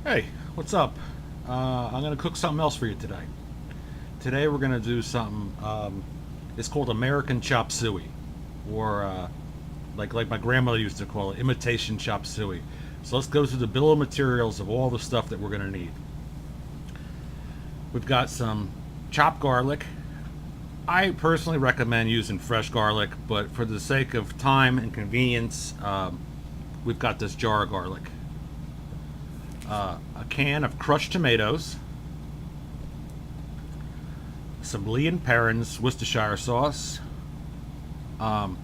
Hey, what's up? I'm gonna cook something else for you today. Today we're gonna do something. It's called American chop suey, or like my grandmother used to call it, imitation chop suey. So let's go through the bill of materials of all the stuff that we're gonna need. We've got some chopped garlic. I personally recommend using fresh garlic, but for the sake of time and convenience, we've got this jar of garlic. A can of crushed tomatoes, some Lee and Perrins Worcestershire sauce. Um,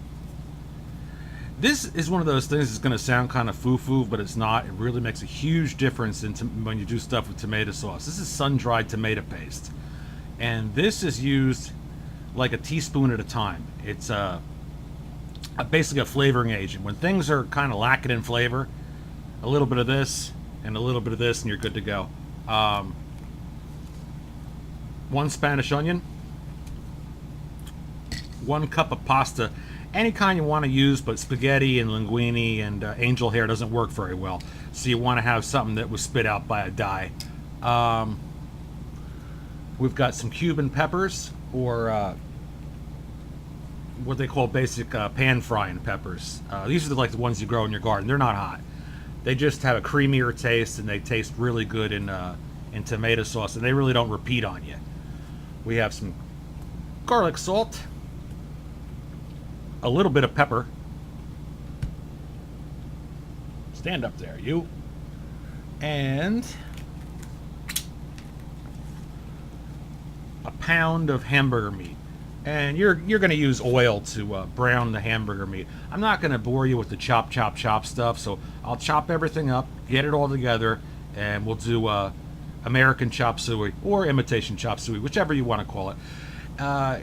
this is one of those things that's going to sound kind of foo-foo, but it's not. It really makes a huge difference when you do stuff with tomato sauce. This is sun-dried tomato paste, and this is used like a teaspoon at a time. It's basically a flavoring agent. When things are kind of lacking in flavor, a little bit of this and a little bit of this, and you're good to go. One Spanish onion, 1 cup of pasta, any kind you want to use, but spaghetti and linguine and angel hair doesn't work very well. So you want to have something that was spit out by a die. We've got some Cuban peppers, or what they call basic pan frying peppers. These are like the ones you grow in your garden. They're not hot. They just have a creamier taste, and they taste really good in tomato sauce, and they really don't repeat on you. We have some garlic salt, a little bit of pepper. Stand up there, you. And a pound of hamburger meat. And you're going to use oil to brown the hamburger meat. I'm not going to bore you with the chop stuff, so I'll chop everything up, get it all together, and we'll do American chop suey or imitation chop suey, whichever you want to call it. A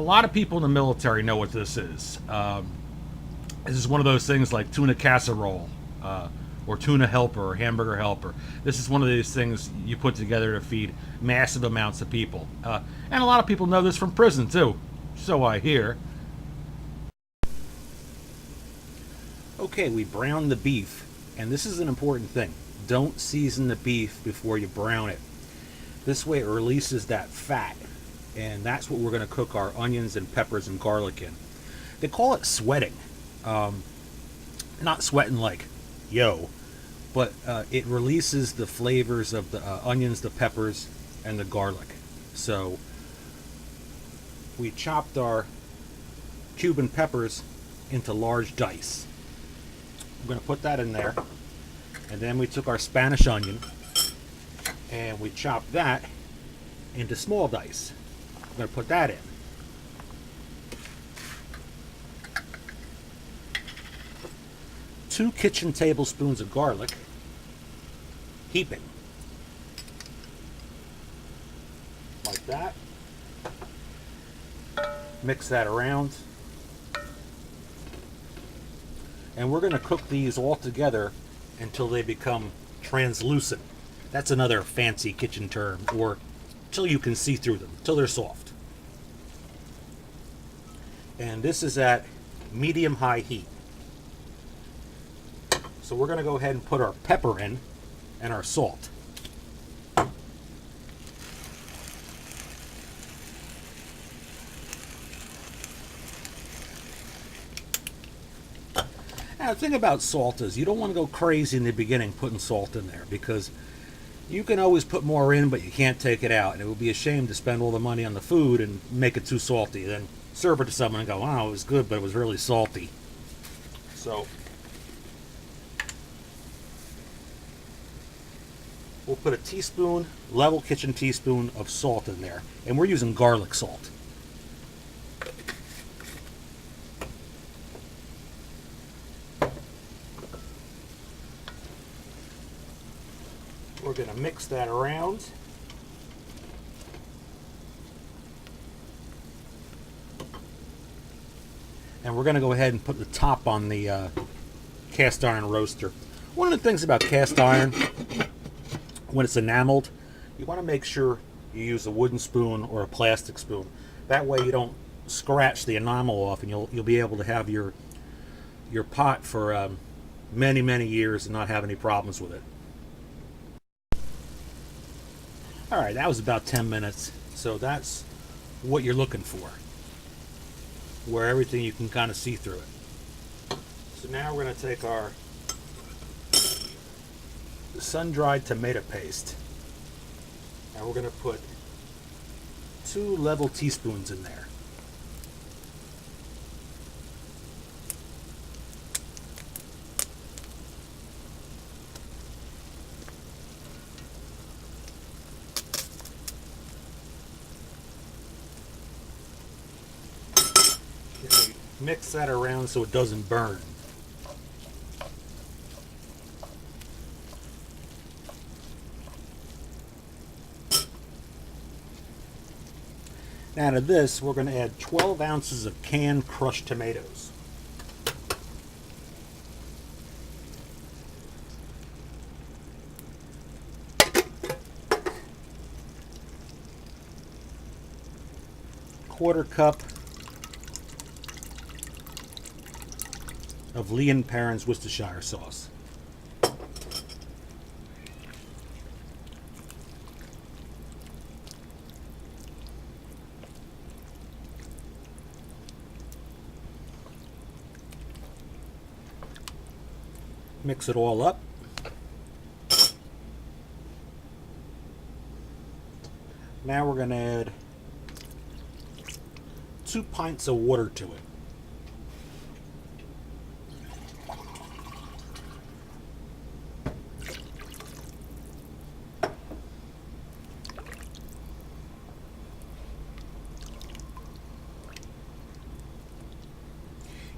lot of people in the military know what this is. This is one of those things like tuna casserole, or tuna helper, or hamburger helper. This is one of these things you put together to feed massive amounts of people. And a lot of people know this from prison too, so I hear. Okay, we browned the beef, and this is an important thing. Don't season the beef before you brown it. This way it releases that fat, and that's what we're going to cook our onions and peppers and garlic in. They call it sweating. Not sweating like, yo, but it releases the flavors of the onions, the peppers, and the garlic. So we chopped our Cuban peppers into large dice. I'm going to put that in there. And then we took our Spanish onion and we chopped that into small dice. I'm going to put that in. Two kitchen tablespoons of garlic, heaping. Like that. Mix that around. And we're going to cook these all together until they become translucent. That's another fancy kitchen term, or till you can see through them, till they're soft. And this is at medium-high heat. So we're going to go ahead and put our pepper in and our salt. Now, the thing about salt is you don't want to go crazy in the beginning putting salt in there, because you can always put more in, but you can't take it out. And it would be a shame to spend all the money on the food and make it too salty. Then serve it to someone and go, wow, it was good, but it was really salty. So we'll put a teaspoon, level kitchen teaspoon of salt in there. And we're using garlic salt. We're going to mix that around. And we're going to go ahead and put the top on the cast iron roaster. One of the things about cast iron, when it's enameled, you want to make sure you use a wooden spoon or a plastic spoon. That way you don't scratch the enamel off, and you'll be able to have your pot for many years and not have any problems with it. All right, that was about 10 minutes. So that's what you're looking for, where everything you can kind of see through it. So now we're going to take our sun-dried tomato paste, and we're going to put 2 level teaspoons in there. Mix that around so it doesn't burn. Now to this, we're going to add 12 ounces of canned crushed tomatoes. Quarter cup of Lee & Perrins Worcestershire sauce. Mix it all up. Now we're going to add 2 pints of water to it.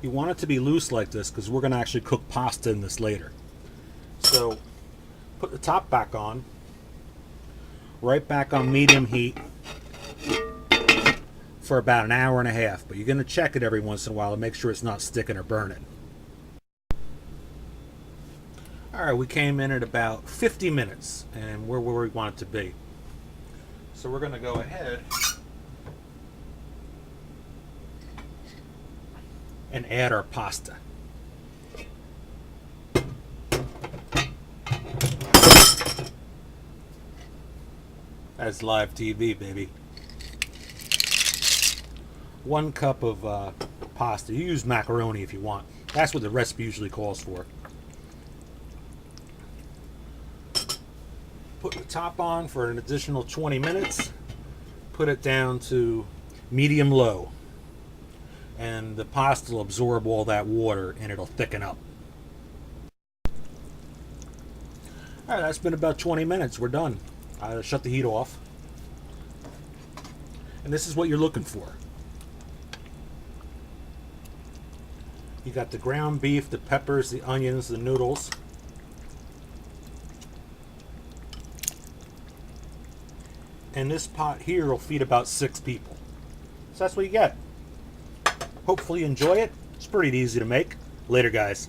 You want it to be loose like this because we're going to actually cook pasta in this later. So put the top back on, right back on medium heat for about an hour and a half. But you're going to check it every once in a while to make sure it's not sticking or burning. Alright, we came in at about 50 minutes and we're where we want it to be. So we're going to go ahead and add our pasta. That's live TV, baby. 1 cup of pasta. You use macaroni if you want. That's what the recipe usually calls for. Put the top on for an additional 20 minutes. Put it down to medium-low. And the pasta will absorb all that water and it'll thicken up. Alright, that's been about 20 minutes. We're done. I shut the heat off. And this is what you're looking for. You got the ground beef, the peppers, the onions, the noodles. And this pot here will feed about 6 people. So that's what you get. Hopefully you enjoy it. It's pretty easy to make. Later, guys.